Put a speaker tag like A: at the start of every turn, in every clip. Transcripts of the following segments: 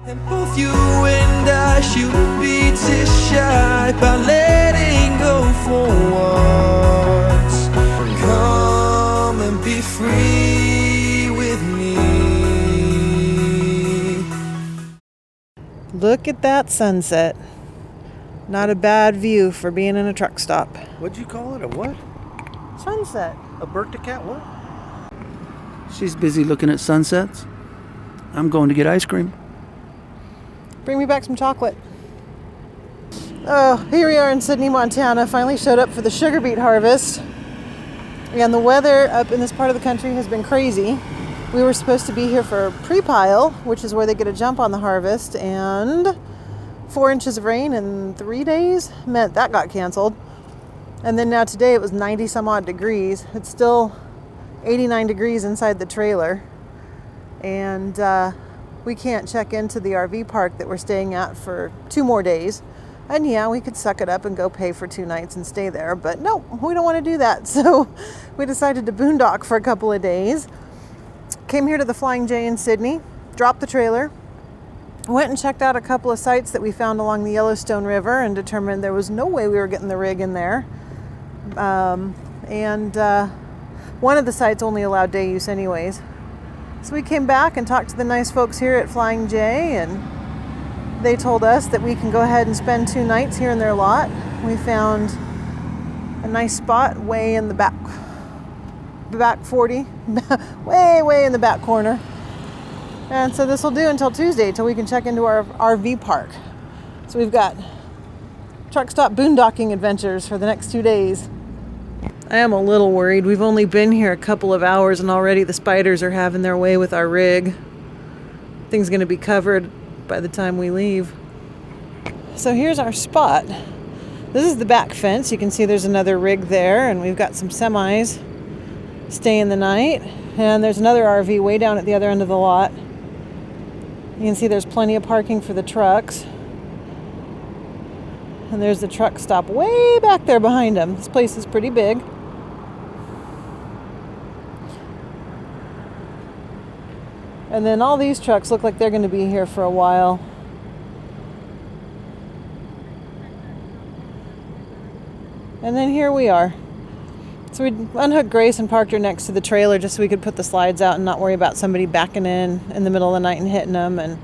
A: And both you and I shouldn't be too shy by letting go for once. Come and be free with me.
B: Look at that sunset. Not a bad view for being in a truck stop.
C: What'd you call it? A what?
B: Sunset.
C: A Bertha cat what? She's busy looking at sunsets. I'm going to get ice cream.
B: Bring me back some chocolate. Oh, here we are in Sidney, Montana. Finally showed up for the sugar beet harvest. And the weather up in this part of the country has been crazy. We were supposed to be here for pre-pile, which is where they get a jump on the harvest, and 4 inches of rain in 3 days meant that got canceled. And then now today it was 90 some odd degrees. It's still 89 degrees inside the trailer. And we can't check into the RV park that we're staying at for 2 more days. And yeah, we could suck it up and go pay for 2 nights and stay there. But no, we don't want to do that. So we decided to boondock for a couple of days. Came here to the Flying J in Sidney, dropped the trailer, went and checked out a couple of sites that we found along the Yellowstone River and determined there was no way we were getting the rig in there. One of the sites only allowed day use anyways. So we came back and talked to the nice folks here at Flying J, and they told us that we can go ahead and spend 2 nights here in their lot. We found a nice spot way in the back 40, way in the back corner. And so this will do until Tuesday, till we can check into our RV park. So we've got truck stop boondocking adventures for the next 2 days. I am a little worried. We've only been here a couple of hours and already the spiders are having their way with our rig. Thing's going to be covered by the time we leave. So here's our spot. This is the back fence. You can see there's another rig there, and we've got some semis staying the night. And there's another RV way down at the other end of the lot. You can see there's plenty of parking for the trucks. And there's the truck stop way back there behind them. This place is pretty big. And then all these trucks look like they're going to be here for a while. And then here we are. So we unhooked Grace and parked her next to the trailer just so we could put the slides out and not worry about somebody backing in the middle of the night and hitting them. And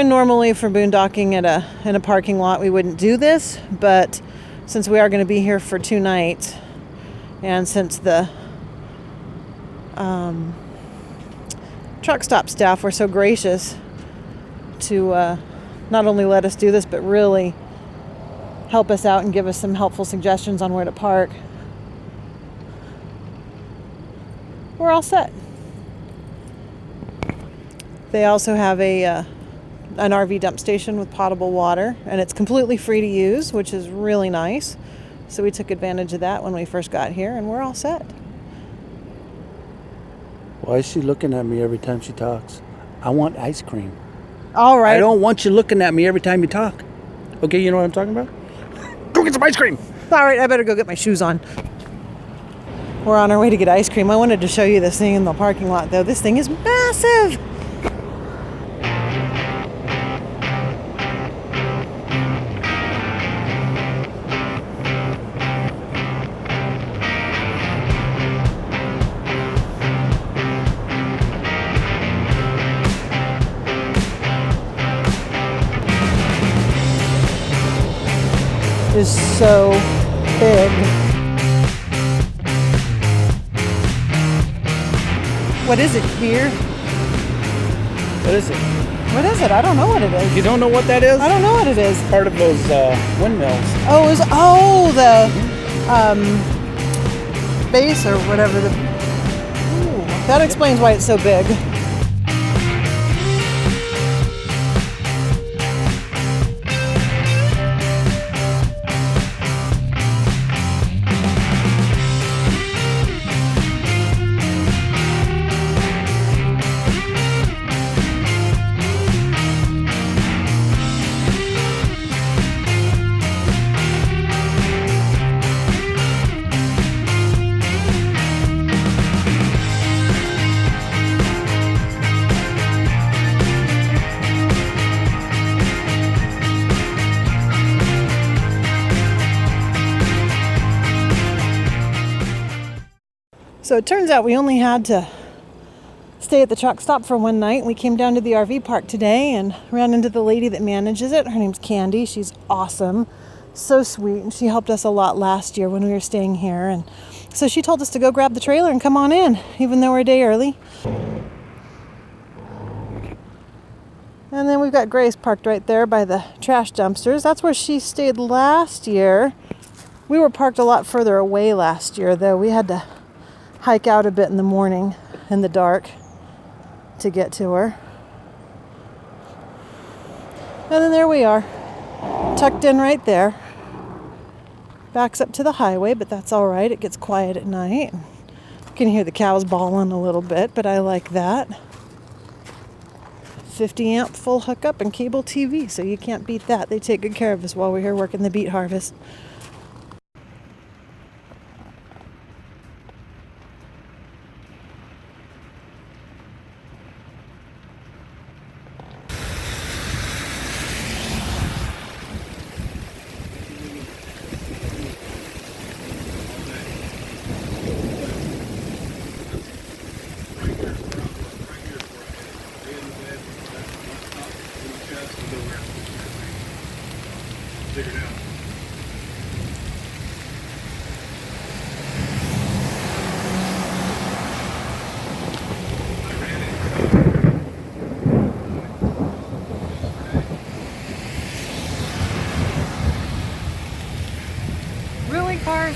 B: normally for boondocking in a parking lot we wouldn't do this, but since we are going to be here for 2 nights, and since the truck stop staff were so gracious to not only let us do this but really help us out and give us some helpful suggestions on where to park, we're all set. They also have an RV dump station with potable water, and it's completely free to use, which is really nice. So we took advantage of that when we first got here, and we're all set.
C: Why is she looking at me every time she talks? I want ice cream.
B: All right.
C: I don't want you looking at me every time you talk. Okay, you know what I'm talking about? Go get some ice cream.
B: All right, I better go get my shoes on. We're on our way to get ice cream. I wanted to show you this thing in the parking lot, though. This thing is massive. Is so big. What is it, beer?
C: What is it?
B: What is it? I don't know what it is.
C: You don't know what that is?
B: I don't know what it is.
C: Part of those windmills.
B: The base or whatever. That explains why it's so big. So it turns out we only had to stay at the truck stop for one night. We came down to the RV park today and ran into the lady that manages it. Her name's Candy. She's awesome. So sweet. And she helped us a lot last year when we were staying here. And so she told us to go grab the trailer and come on in, even though we're a day early. And then we've got Grace parked right there by the trash dumpsters. That's where she stayed last year. We were parked a lot further away last year, though. We had to hike out a bit in the morning in the dark to get to her. And then there we are, tucked in right there. Backs up to the highway, but that's all right. It gets quiet at night. You can hear the cows bawling a little bit, but I like that. 50 amp full hookup and cable TV, so you can't beat that. They take good care of us while we're here working the beet harvest. Really, cars?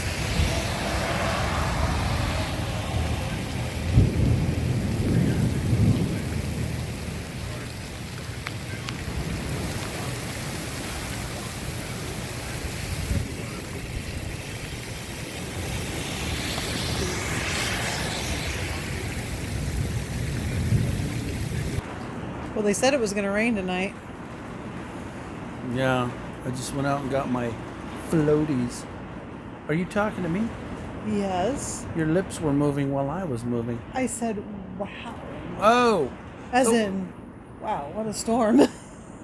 B: Well, they said it was going to rain tonight.
C: Yeah, I just went out and got my floaties. Are you talking to me?
B: Yes.
C: Your lips were moving while I was moving.
B: I said, wow.
C: Oh!
B: As in, wow, what a storm.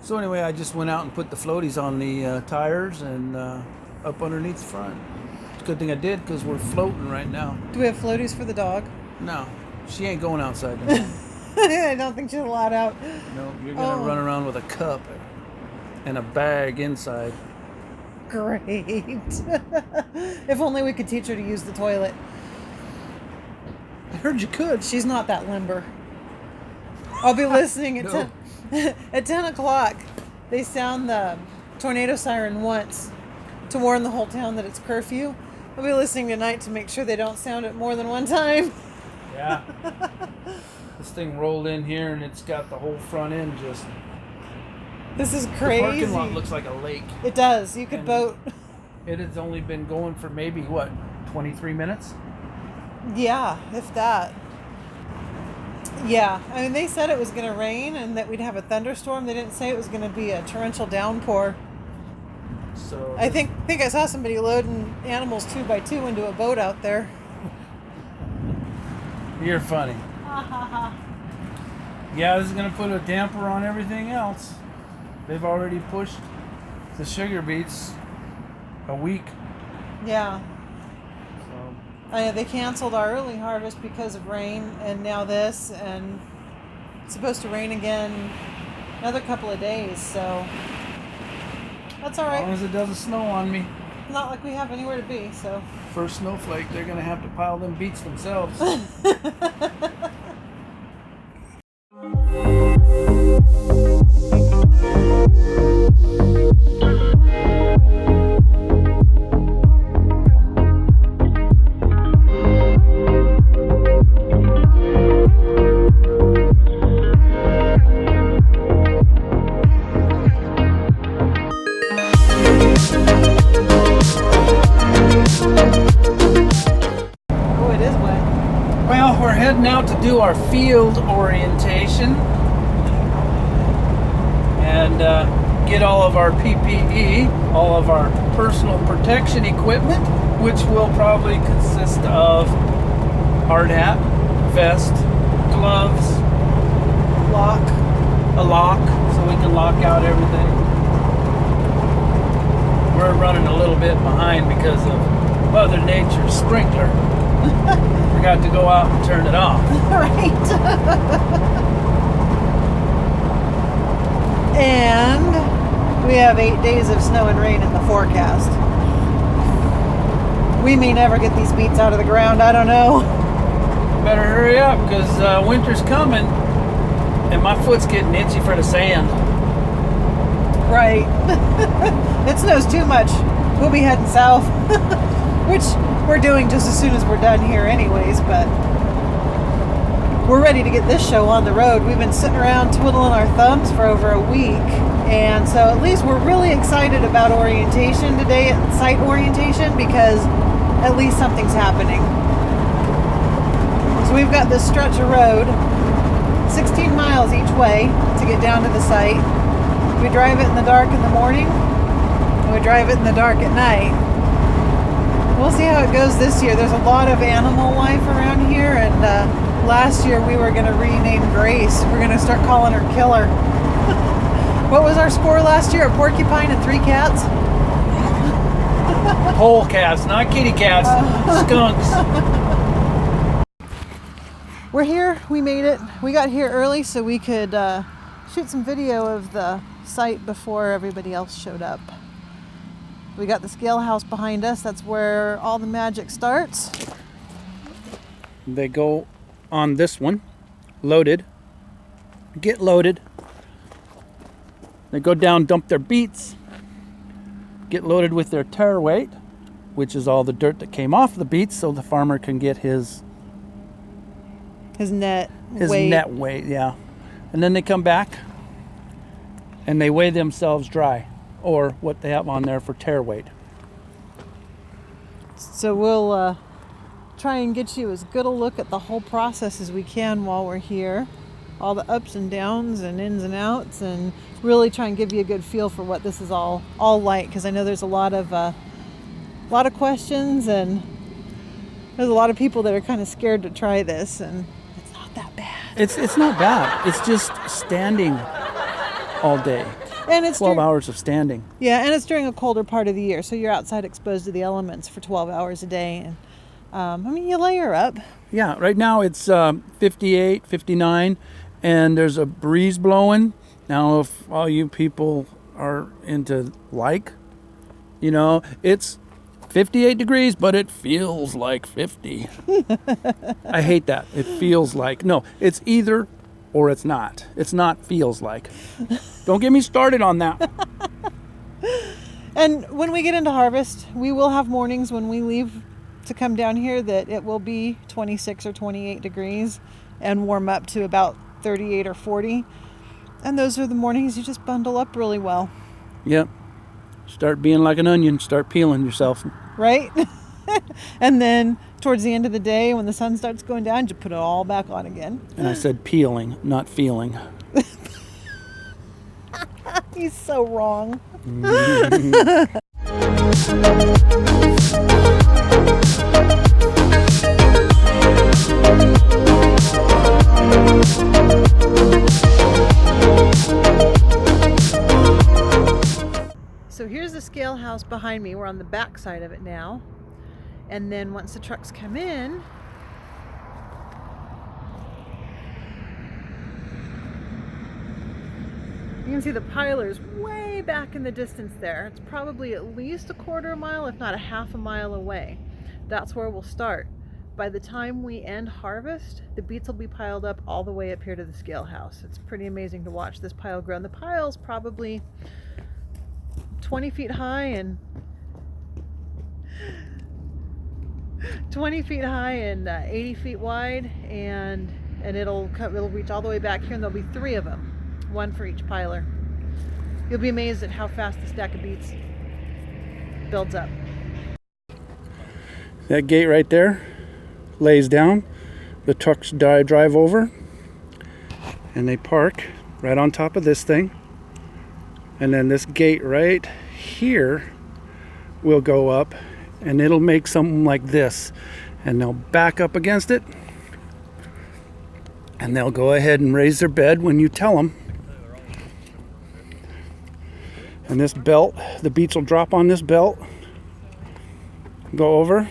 C: So anyway, I just went out and put the floaties on the tires and up underneath the front. It's a good thing I did because we're floating right now.
B: Do we have floaties for the dog?
C: No, she ain't going outside tonight.
B: I don't think she's allowed out.
C: No, you're going to run around with a cup and a bag inside.
B: Great. If only we could teach her to use the toilet.
C: I heard you could.
B: She's not that limber. I'll be listening at 10, at 10 o'clock. They sound the tornado siren once to warn the whole town that it's curfew. I'll be listening tonight to make sure they don't sound it more than one time.
C: Yeah. This thing rolled in here and it's got the whole front end just...
B: This is crazy.
C: The parking lot looks like a lake.
B: It does. You could boat.
C: It has only been going for maybe, 23 minutes?
B: Yeah, if that. Yeah, I mean, they said it was going to rain and that we'd have a thunderstorm. They didn't say it was going to be a torrential downpour.
C: So
B: I think I saw somebody loading animals 2x2 into a boat out there.
C: You're funny. Yeah, this is going to put a damper on everything else. They've already pushed the sugar beets a week.
B: Yeah.
C: So
B: They canceled our early harvest because of rain, and now this, and it's supposed to rain again another couple of days, so that's all right.
C: As long as it doesn't snow on me.
B: Not like we have anywhere to be, so.
C: First snowflake, they're going to have to pile them beets themselves. Heading out to do our field orientation and get all of our PPE, all of our personal protection equipment, which will probably consist of hard hat, vest, gloves, a lock so we can lock out everything. We're running a little bit behind because of Mother Nature's sprinkler. Forgot to go out and turn it off.
B: Right. And we have 8 days of snow and rain in the forecast. We may never get these beets out of the ground. I don't know.
C: Better hurry up, because winter's coming and my foot's getting itchy for the sand.
B: Right. It snows too much. We'll be heading south. Which we're doing just as soon as we're done here anyways, but we're ready to get this show on the road. We've been sitting around twiddling our thumbs for over a week, and so at least we're really excited about orientation today, site orientation, because at least something's happening. So we've got this stretch of road, 16 miles each way to get down to the site. We drive it in the dark in the morning, and we drive it in the dark at night. We'll see how it goes this year. There's a lot of animal life around here, and last year we were going to rename Grace. We're going to start calling her Killer. What was our score last year? A porcupine and 3 cats?
C: Pole cats, not kitty cats. Skunks.
B: We're here. We made it. We got here early so we could shoot some video of the site before everybody else showed up. We got the scale house behind us. That's where all the magic starts.
C: They go on this one, loaded, get loaded. They go down, dump their beets, get loaded with their tare weight, which is all the dirt that came off the beets, so the farmer can get his
B: net
C: weight, yeah. And then they come back and they weigh themselves dry, or what they have on there for tare weight.
B: So we'll try and get you as good a look at the whole process as we can while we're here. All the ups and downs and ins and outs, and really try and give you a good feel for what this is all like, because I know there's a lot of questions, and there's a lot of people that are kind of scared to try this, and it's not that bad.
C: It's not bad. It's just standing all day.
B: And it's
C: 12 hours of standing.
B: Yeah, and it's during a colder part of the year, so you're outside exposed to the elements for 12 hours a day. And I mean, you layer up.
C: Yeah, right now it's 58, 59, and there's a breeze blowing. Now, if all you people are into it's 58 degrees, but it feels like 50. I hate that. It feels like. No, it's either or it's not. It's not feels like. Don't get me started on that.
B: And when we get into harvest, we will have mornings when we leave to come down here that it will be 26 or 28 degrees and warm up to about 38 or 40. And those are the mornings you just bundle up really well.
C: Yep. Start being like an onion. Start peeling yourself.
B: Right? And then towards the end of the day, when the sun starts going down, you put it all back on again.
C: And I said peeling, not feeling.
B: He's so wrong. So here's the scale house behind me. We're on the back side of it now. And then once the trucks come in, you can see the pilers way back in the distance there. It's probably at least a quarter mile, if not a half a mile away. That's where we'll start. By the time we end harvest, the beets will be piled up all the way up here to the scale house. It's pretty amazing to watch this pile grow. And the pile's probably 20 feet high and 80 feet wide, and it'll reach all the way back here, and there'll be 3 of them, 1 for each piler. You'll be amazed at how fast the stack of beets builds up.
C: That gate right there lays down. The trucks drive over, and they park right on top of this thing. And then this gate right here will go up, and it'll make something like this, and they'll back up against it, and they'll go ahead and raise their bed when you tell them. And this belt, the beets will drop on this belt, go over,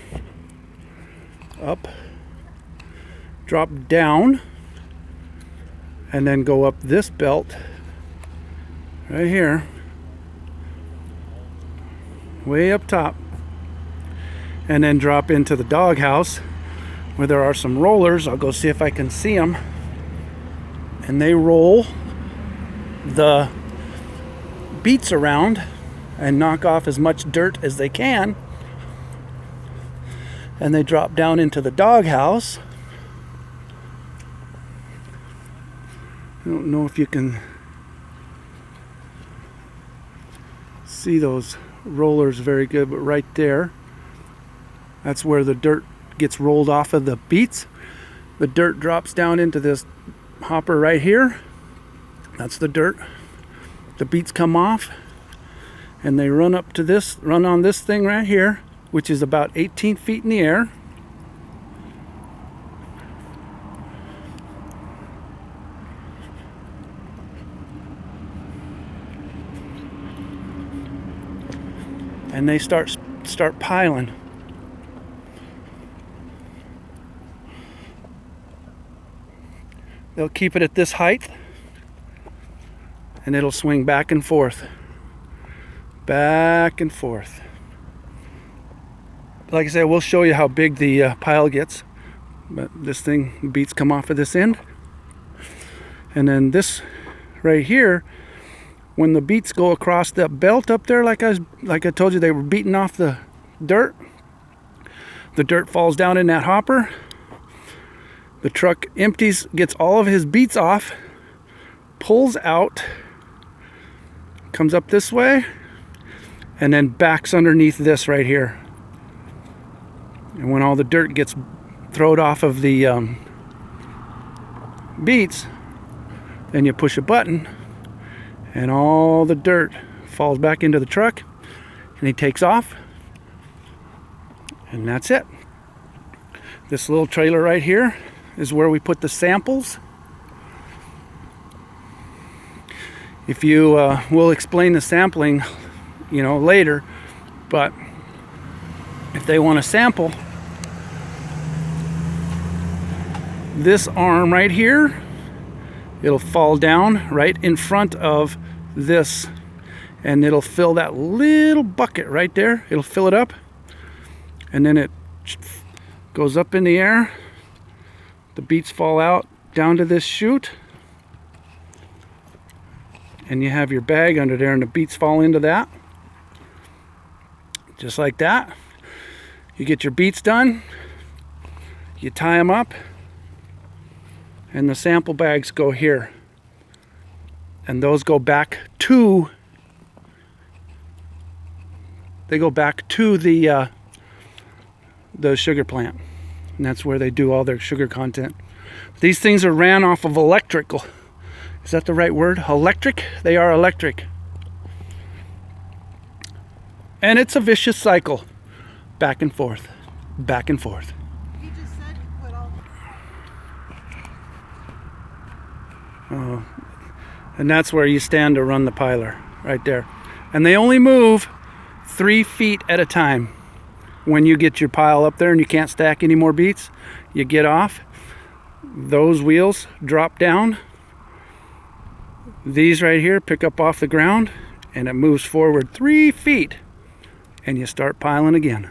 C: up, drop down, and then go up this belt right here, way up top, and then drop into the doghouse where there are some rollers. I'll go see if I can see them. And they roll the beets around and knock off as much dirt as they can. And they drop down into the doghouse. I don't know if you can see those rollers very good, but right there, that's where the dirt gets rolled off of the beets. The dirt drops down into this hopper right here. That's the dirt. The beets come off and they run up to this, run on this thing right here, which is about 18 feet in the air. And they start piling. They'll keep it at this height, and it'll swing back and forth. Back and forth. Like I said, we'll show you how big the pile gets. But this thing, beets come off of this end. And then this right here, when the beets go across that belt up there, like I told you, they were beating off the dirt. The dirt falls down in that hopper. The truck empties, gets all of his beets off, pulls out, comes up this way, and then backs underneath this right here. And when all the dirt gets thrown off of the beets, then you push a button, and all the dirt falls back into the truck, and he takes off, and that's it. This little trailer right here is where we put the samples. If you we'll explain the sampling, later, but if they want to sample, this arm right here, it'll fall down right in front of this, and it'll fill that little bucket right there. It'll fill it up, and then it goes up in the air. The beets fall out down to this chute, and you have your bag under there, and the beets fall into that, just like that. You get your beets done, you tie them up, and the sample bags go here, and those go back to the sugar plant, and that's where they do all their sugar content. These things are ran off of electrical. Is that the right word? Electric? They are electric. And it's a vicious cycle. Back and forth. Back and forth.
B: He just said you put all...
C: Oh. And that's where you stand to run the piler. Right there. And they only move 3 feet at a time. When you get your pile up there and you can't stack any more beets, you get off. Those wheels drop down. These right here pick up off the ground, and it moves forward 3 feet, and you start piling again.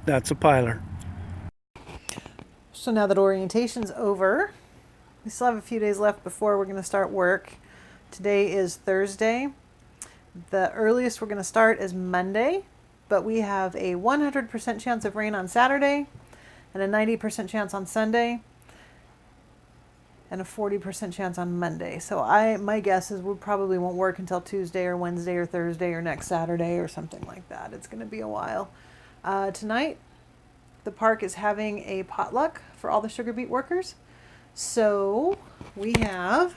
C: That's a piler.
B: So now that orientation's over, we still have a few days left before we're going to start work. Today is Thursday. The earliest we're going to start is Monday, but we have a 100% chance of rain on Saturday and a 90% chance on Sunday and a 40% chance on Monday. So my guess is we probably won't work until Tuesday or Wednesday or Thursday or next Saturday or something like that. It's going to be a while. Tonight, the park is having a potluck for all the sugar beet workers. So we have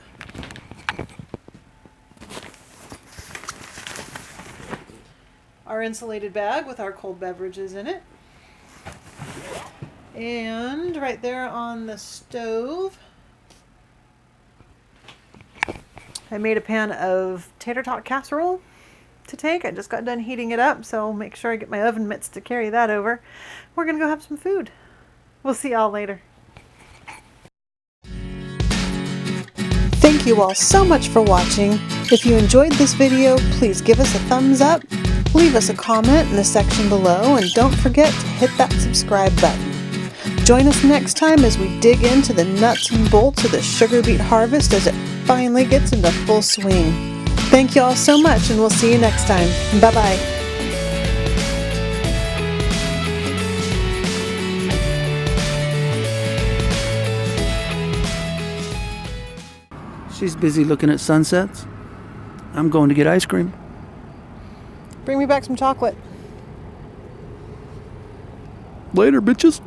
B: our insulated bag with our cold beverages in it. And right there on the stove, I made a pan of tater tot casserole to take. I just got done heating it up, so I'll make sure I get my oven mitts to carry that over. We're going to go have some food. We'll see y'all later. Thank you all so much for watching. If you enjoyed this video, please give us a thumbs up, leave us a comment in the section below, and don't forget to hit that subscribe button. Join us next time as we dig into the nuts and bolts of the sugar beet harvest as it finally gets into full swing. Thank you all so much, and we'll see you next time. Bye-bye.
C: She's busy looking at sunsets. I'm going to get ice cream.
B: Bring me back some chocolate.
C: Later, bitches.